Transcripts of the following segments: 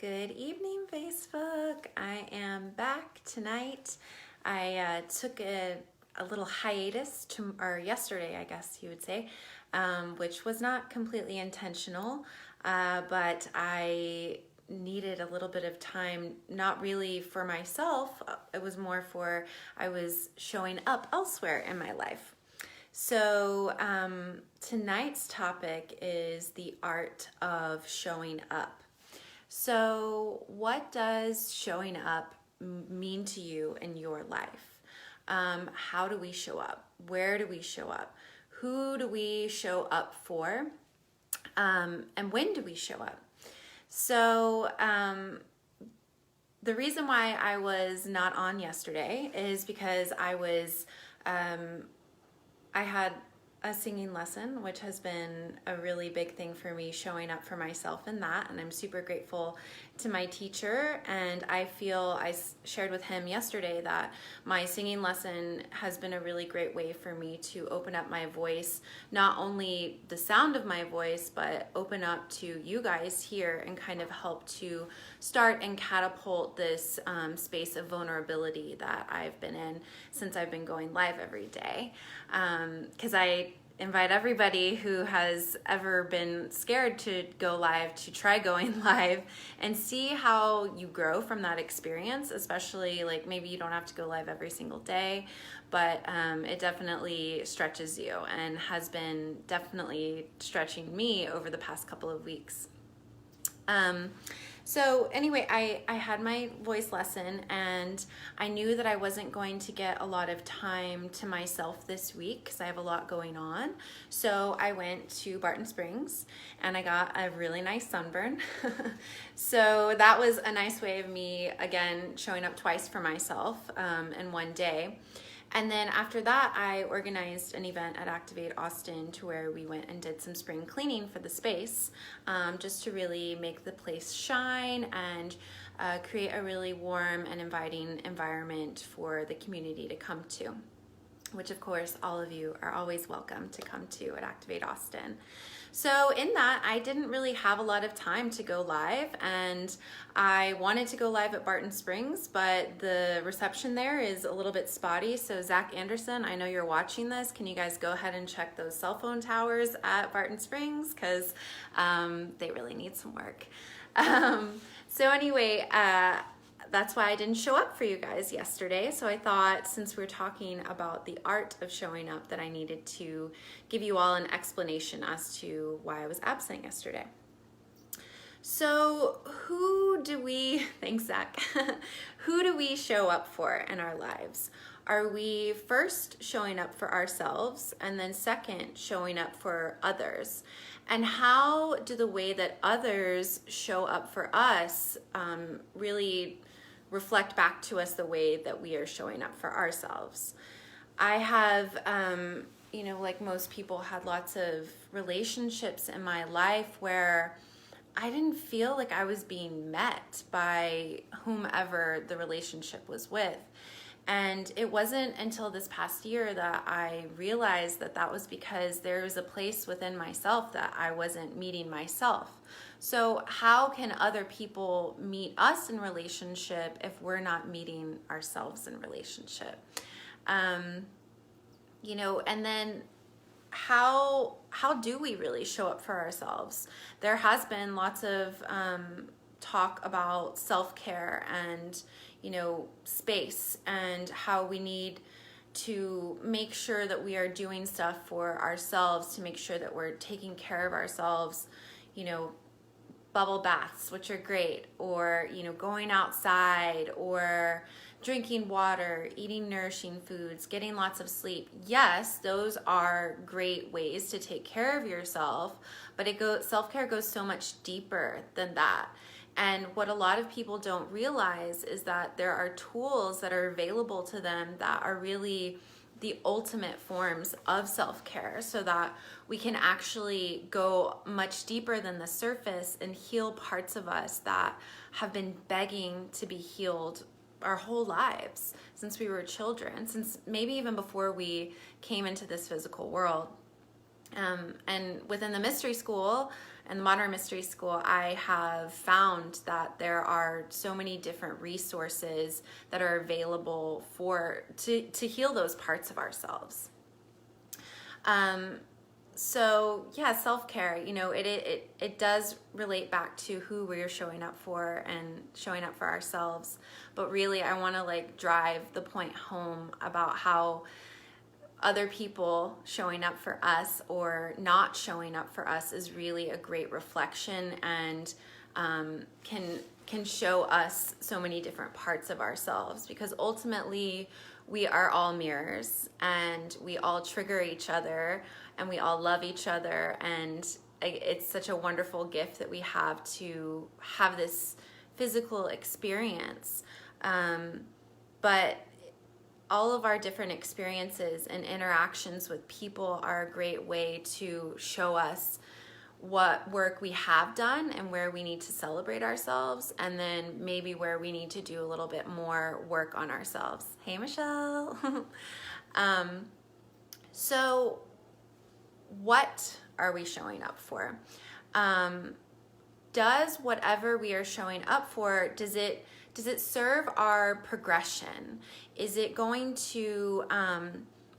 Good evening, Facebook. I am back tonight. I took a little hiatus or yesterday, I guess you would say, which was not completely intentional, but I needed a little bit of time, not really for myself. It was more for I was showing up elsewhere in my life. So tonight's topic is the art of showing up. So what does showing up mean to you in your life? How do we show up? Where do we show up? Who do we show up for? And when do we show up? So the reason why I was not on yesterday is because I had a singing lesson, which has been a really big thing for me, showing up for myself in that, and I'm super grateful to my teacher. And I feel I shared with him yesterday that my singing lesson has been a really great way for me to open up my voice, not only the sound of my voice, but open up to you guys here and kind of help to start and catapult this space of vulnerability that I've been in since I've been going live every day. Because I invite everybody who has ever been scared to go live to try going live and see how you grow from that experience, especially like maybe you don't have to go live every single day, but it definitely stretches you and has been definitely stretching me over the past couple of weeks. So anyway, I had my voice lesson and I knew that I wasn't going to get a lot of time to myself this week because I have a lot going on. So I went to Barton Springs and I got a really nice sunburn. So that was a nice way of me, again, showing up twice for myself in one day. And then after that, I organized an event at Activate Austin to where we went and did some spring cleaning for the space, just to really make the place shine and create a really warm and inviting environment for the community to come to, which of course all of you are always welcome to come to at Activate Austin. So in that, I didn't really have a lot of time to go live, and I wanted to go live at Barton Springs, but the reception there is a little bit spotty. So Zach Anderson, I know you're watching this. Can you guys go ahead and check those cell phone towers at Barton Springs? Because they really need some work. So anyway, that's why I didn't show up for you guys yesterday. So I thought, since we're talking about the art of showing up, that I needed to give you all an explanation as to why I was absent yesterday. So thanks Zach, who do we show up for in our lives? Are we first showing up for ourselves and then second showing up for others? And how do the way that others show up for us really reflect back to us the way that we are showing up for ourselves? I have, like most people, had lots of relationships in my life where I didn't feel like I was being met by whomever the relationship was with. And it wasn't until this past year that I realized that that was because there was a place within myself that I wasn't meeting myself. So how can other people meet us in relationship if we're not meeting ourselves in relationship? And then how do we really show up for ourselves? There has been lots of talk about self-care and space, and how we need to make sure that we are doing stuff for ourselves to make sure that we're taking care of ourselves, bubble baths, which are great, or going outside, or drinking water, eating nourishing foods, getting lots of sleep. Yes, those are great ways to take care of yourself, but self-care goes so much deeper than that. And what a lot of people don't realize is that there are tools that are available to them that are really the ultimate forms of self-care, so that we can actually go much deeper than the surface and heal parts of us that have been begging to be healed our whole lives since we were children, since maybe even before we came into this physical world. And within the mystery school and the Modern Mystery School, I have found that there are so many different resources that are available to heal those parts of ourselves. So yeah, self-care, it does relate back to who we're showing up for and showing up for ourselves. But really, I want to drive the point home about how other people showing up for us or not showing up for us is really a great reflection, and can show us so many different parts of ourselves, because ultimately we are all mirrors, and we all trigger each other, and we all love each other, and it's such a wonderful gift that we have to have this physical experience. But all of our different experiences and interactions with people are a great way to show us what work we have done and where we need to celebrate ourselves, and then maybe where we need to do a little bit more work on ourselves. Hey, Michelle. So what are we showing up for? Does whatever we are showing up for, does it serve our progression? Is it going to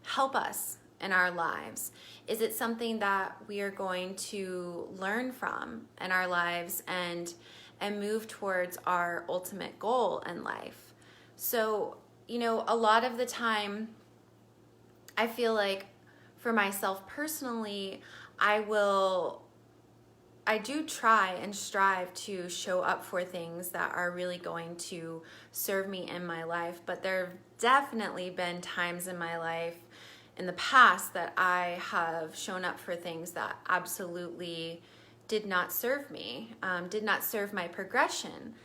help us in our lives? Is it something that we are going to learn from in our lives and move towards our ultimate goal in life? So, a lot of the time, I feel like for myself personally, I do try and strive to show up for things that are really going to serve me in my life. But there have definitely been times in my life in the past that I have shown up for things that absolutely did not serve me, did not serve my progression.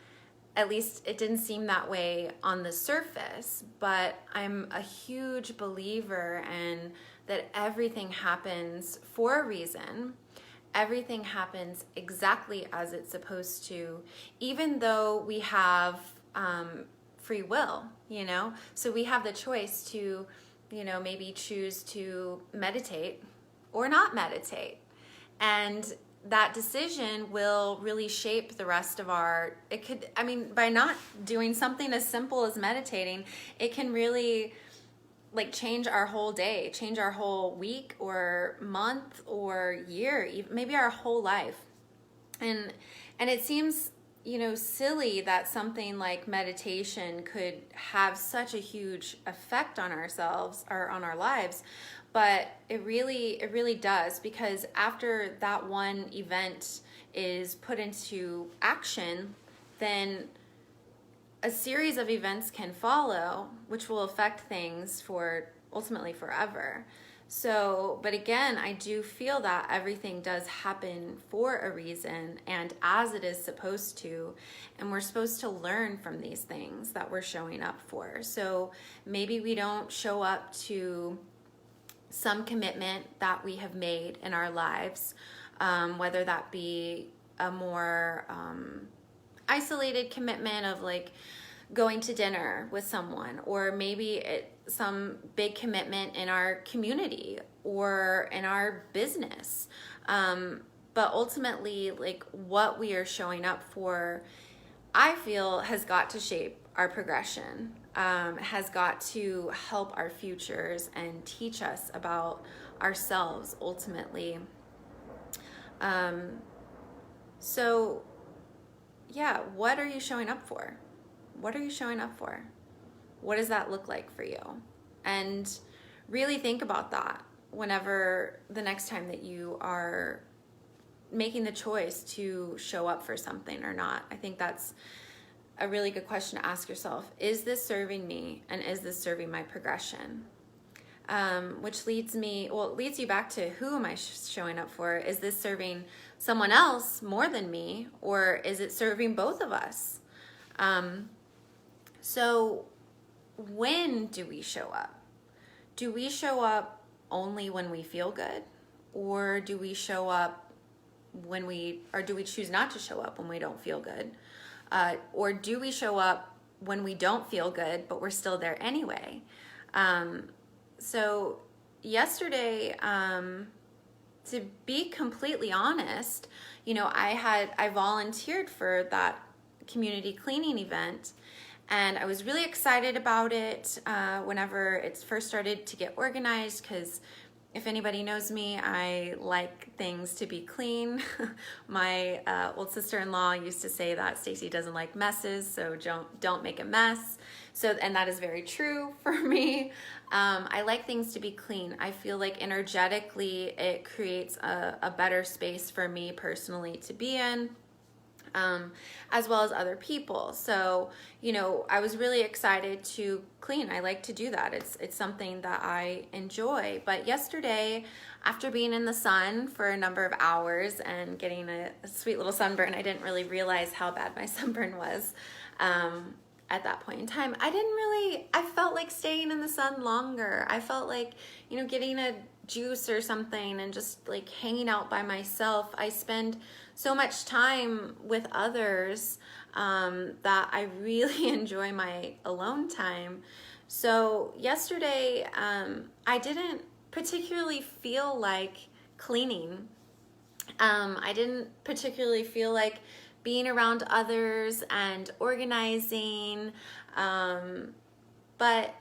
At least it didn't seem that way on the surface, but I'm a huge believer in that everything happens for a reason. Everything happens exactly as it's supposed to, even though we have free will, So we have the choice to, maybe choose to meditate or not meditate. And that decision will really shape the rest of by not doing something as simple as meditating, it can really change our whole day, change our whole week or month or year, maybe our whole life. And it seems, silly that something like meditation could have such a huge effect on ourselves or on our lives. But it really does, because after that one event is put into action, then a series of events can follow, which will affect things for ultimately forever. So, but again, I do feel that everything does happen for a reason and as it is supposed to, and we're supposed to learn from these things that we're showing up for. So maybe we don't show up to some commitment that we have made in our lives, whether that be a more isolated commitment of going to dinner with someone, or maybe some big commitment in our community or in our business. But ultimately, what we are showing up for, I feel, has got to shape our progression, has got to help our futures and teach us about ourselves ultimately. So yeah, what are you showing up for? What are you showing up for? What does that look like for you? And really think about that whenever the next time that you are making the choice to show up for something or not. I think that's a really good question to ask yourself. Is this serving me, and is this serving my progression? Which leads you back to, who am I showing up for? Is this serving someone else more than me, or is it serving both of us? So when do we show up? Do we show up only when we feel good? Or do we show up do we choose not to show up when we don't feel good? Or do we show up when we don't feel good, but we're still there anyway? So yesterday, to be completely honest, I volunteered for that community cleaning event, and I was really excited about it whenever it first started to get organized, because if anybody knows me, I like things to be clean. My old sister-in-law used to say that Stacy doesn't like messes, so don't make a mess. So, and that is very true for me. I like things to be clean. I feel like energetically it creates a better space for me personally to be in. As well as other people. So, I was really excited to clean. I like to do that. It's something that I enjoy. But yesterday, after being in the sun for a number of hours and getting a sweet little sunburn, I didn't really realize how bad my sunburn was. At that point in time, I felt like staying in the sun longer. I felt like, getting a juice or something and just like hanging out by myself. I spend so much time with others that I really enjoy my alone time. So yesterday, I didn't particularly feel like cleaning. I didn't particularly feel like being around others and organizing, but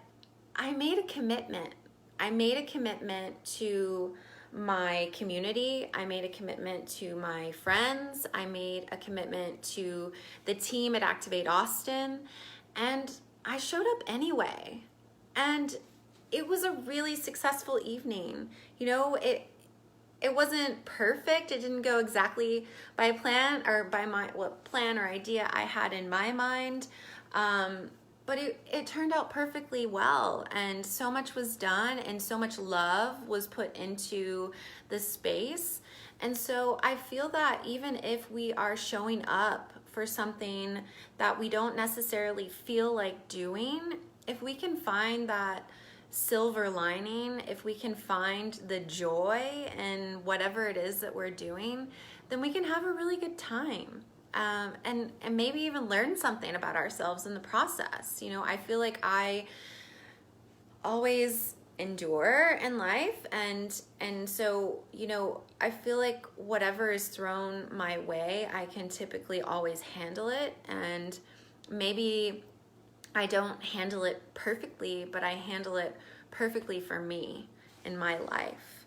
I made a commitment. I made a commitment to my community. I made a commitment to my friends. I made a commitment to the team at Activate Austin, and I showed up anyway. And it was a really successful evening. It wasn't perfect. It didn't go exactly by plan or by what plan or idea I had in my mind. But it turned out perfectly well, and so much was done and so much love was put into the space. And so I feel that even if we are showing up for something that we don't necessarily feel like doing, if we can find that silver lining, if we can find the joy in whatever it is that we're doing, then we can have a really good time. And maybe even learn something about ourselves in the process. I feel like I always endure in life, and so I feel like whatever is thrown my way, I can typically always handle it. And maybe I don't handle it perfectly, but I handle it perfectly for me in my life.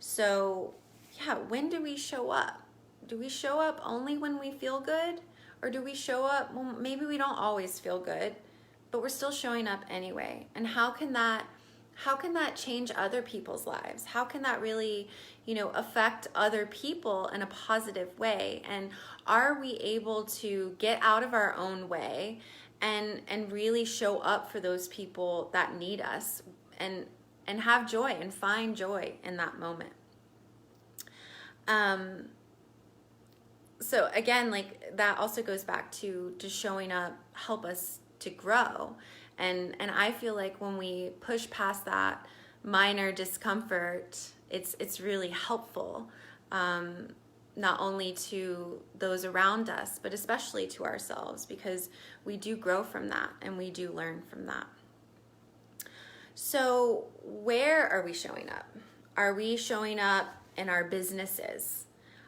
So yeah, when do we show up? Do we show up only when we feel good? Or do we show up, well, maybe we don't always feel good, but we're still showing up anyway? And how can that change other people's lives? How can that really, affect other people in a positive way? And are we able to get out of our own way and really show up for those people that need us, and have joy and find joy in that moment? So again, like that also goes back to showing up help us to grow. And I feel like when we push past that minor discomfort, it's really helpful, not only to those around us, but especially to ourselves, because we do grow from that and we do learn from that. So where are we showing up? Are we showing up in our businesses?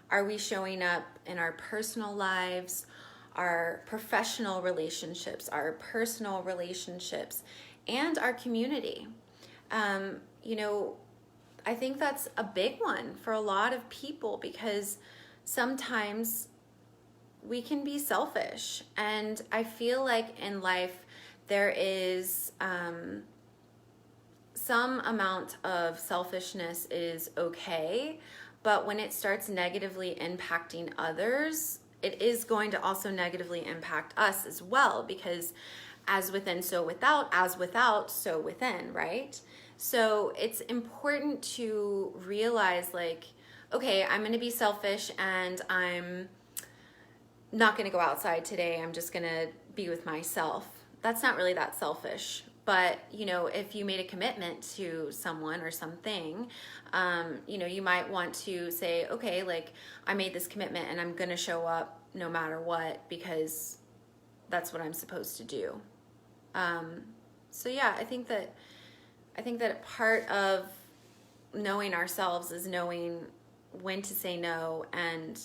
Are we showing up in our personal lives, our professional relationships, our personal relationships, and our community? I think that's a big one for a lot of people, because sometimes we can be selfish. And I feel like in life there is some amount of selfishness is okay, but when it starts negatively impacting others, it is going to also negatively impact us as well, because as within, so without, as without, so within, right? So it's important to realize, like, okay, I'm going to be selfish and I'm not going to go outside today. I'm just going to be with myself. That's not really that selfish. But, if you made a commitment to someone or something, you might want to say, okay, like I made this commitment and I'm going to show up no matter what, because that's what I'm supposed to do. So yeah, I think that part of knowing ourselves is knowing when to say no and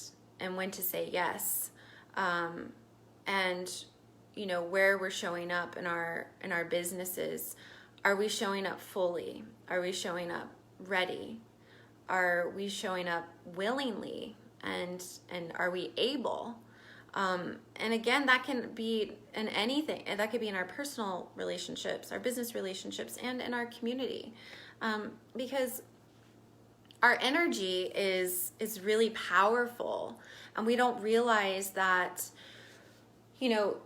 when to say yes. And you know, where we're showing up in our businesses. Are we showing up fully? Are we showing up ready? Are we showing up willingly? And are we able? And again, that can be in anything. That could be in our personal relationships, our business relationships, and in our community. Because our energy is really powerful, and we don't realize that, you know,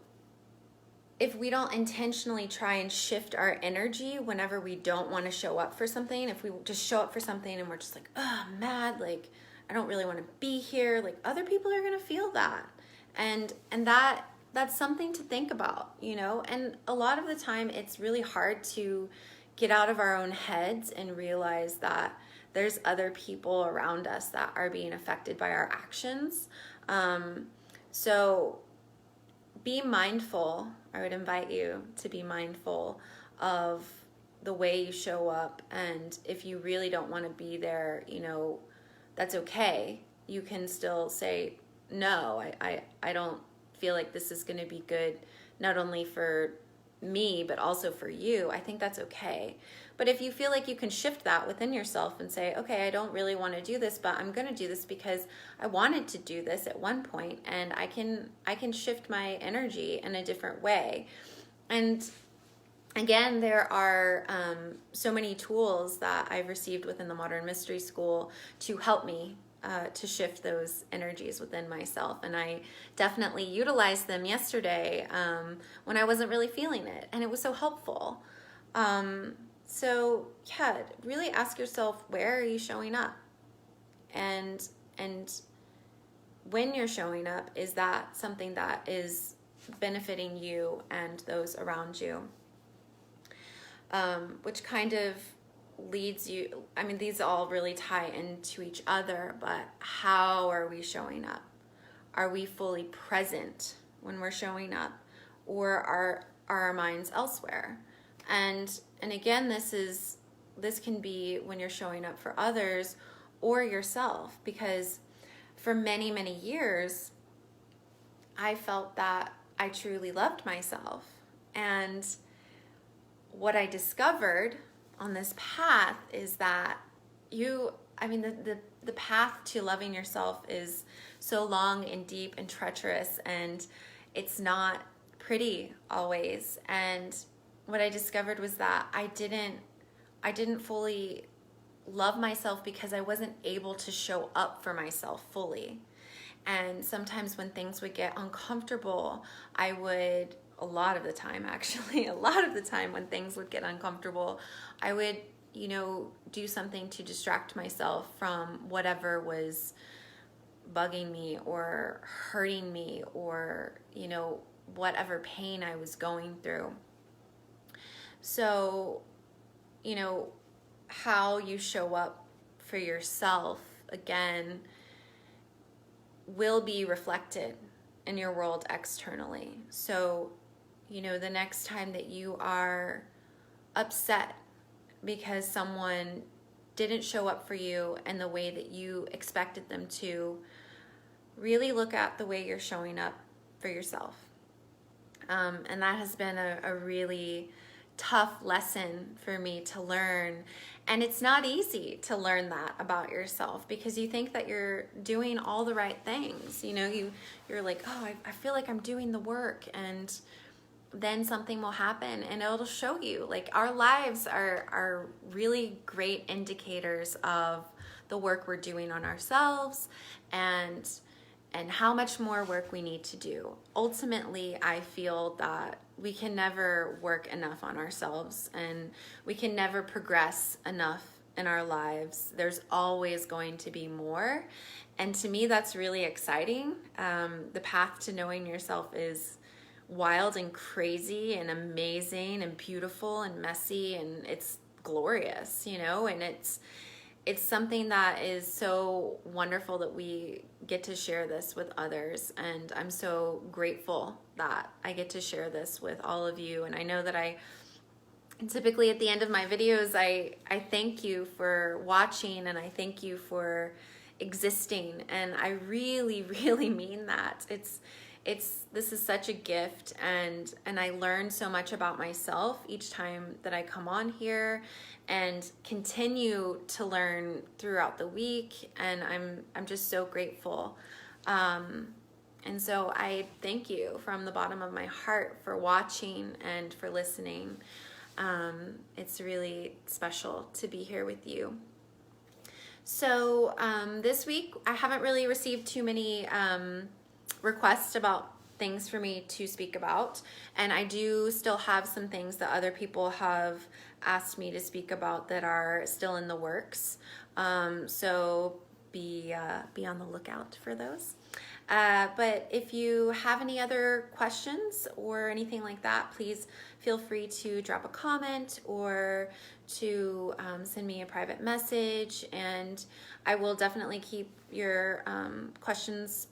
if we don't intentionally try and shift our energy whenever we don't want to show up for something, if we just show up for something and we're just like, oh, mad, like, I don't really want to be here, like, other people are going to feel that. And that's something to think about, you know? And a lot of the time it's really hard to get out of our own heads and realize that there's other people around us that are being affected by our actions. So be mindful. I would invite you to be mindful of the way you show up. And if you really don't want to be there, you know, that's okay. You can still say, no, I don't feel like this is going to be good, not only for me, but also for you. I think that's okay. But if you feel like you can shift that within yourself and say, okay, I don't really want to do this, but I'm going to do this because I wanted to do this at one point, and I can shift my energy in a different way. And again, there are so many tools that I've received within the Modern Mystery School to help me to shift those energies within myself. And I definitely utilized them yesterday when I wasn't really feeling it. And it was so helpful. So yeah, really ask yourself, where are you showing up? And when you're showing up, is that something that is benefiting you and those around you? Which kind of leads you, I mean, these all really tie into each other, but how are we showing up? Are we fully present when we're showing up, or are our minds elsewhere? And again, this can be when you're showing up for others or yourself, because for many, many years, I felt that I truly loved myself. And what I discovered on this path is that the path to loving yourself is so long and deep and treacherous, and it's not pretty always. And what I discovered was that I didn't fully love myself because I wasn't able to show up for myself fully. And sometimes when things would get uncomfortable, a lot of the time when things would get uncomfortable, I would, you know, do something to distract myself from whatever was bugging me or hurting me, or, you know, whatever pain I was going through. So, you know, how you show up for yourself, again, will be reflected in your world externally. So, you know, the next time that you are upset because someone didn't show up for you in the way that you expected them to, really look at the way you're showing up for yourself. And that has been a really tough lesson for me to learn. And it's not easy to learn that about yourself, because you think that you're doing all the right things. You know, you're like, oh, I feel like I'm doing the work, and then something will happen and it'll show you. Like, our lives are really great indicators of the work we're doing on ourselves, and how much more work we need to do. Ultimately, I feel that we can never work enough on ourselves, and we can never progress enough in our lives. There's always going to be more. And to me, that's really exciting. The path to knowing yourself is wild and crazy and amazing and beautiful and messy, and it's glorious, you know, and it's something that is so wonderful that we get to share this with others. And I'm so grateful that I get to share this with all of you. And I know that I typically at the end of my videos, I thank you for watching, and I thank you for existing, and I really, really mean that. This is such a gift, and I learn so much about myself each time that I come on here, and continue to learn throughout the week, and I'm just so grateful. And so I thank you from the bottom of my heart for watching and for listening. It's really special to be here with you. So this week, I haven't really received too many requests about things for me to speak about. And I do still have some things that other people have asked me to speak about that are still in the works. So be on the lookout for those. But if you have any other questions or anything like that, please feel free to drop a comment or to send me a private message, and I will definitely keep your questions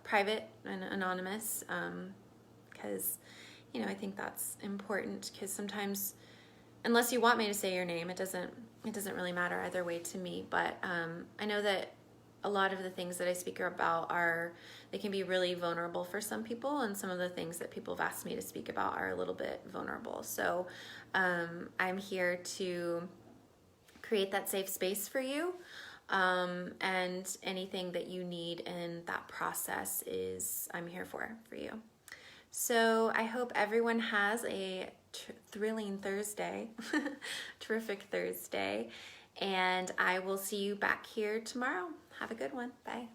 private and anonymous, because I think that's important, because sometimes, unless you want me to say your name, it doesn't really matter either way to me. But I know that a lot of the things that I speak about they can be really vulnerable for some people, and some of the things that people have asked me to speak about are a little bit vulnerable. So I'm here to create that safe space for you, and anything that you need in that process I'm here for you. So I hope everyone has a thrilling Thursday, terrific Thursday, and I will see you back here tomorrow. Have a good one. Bye.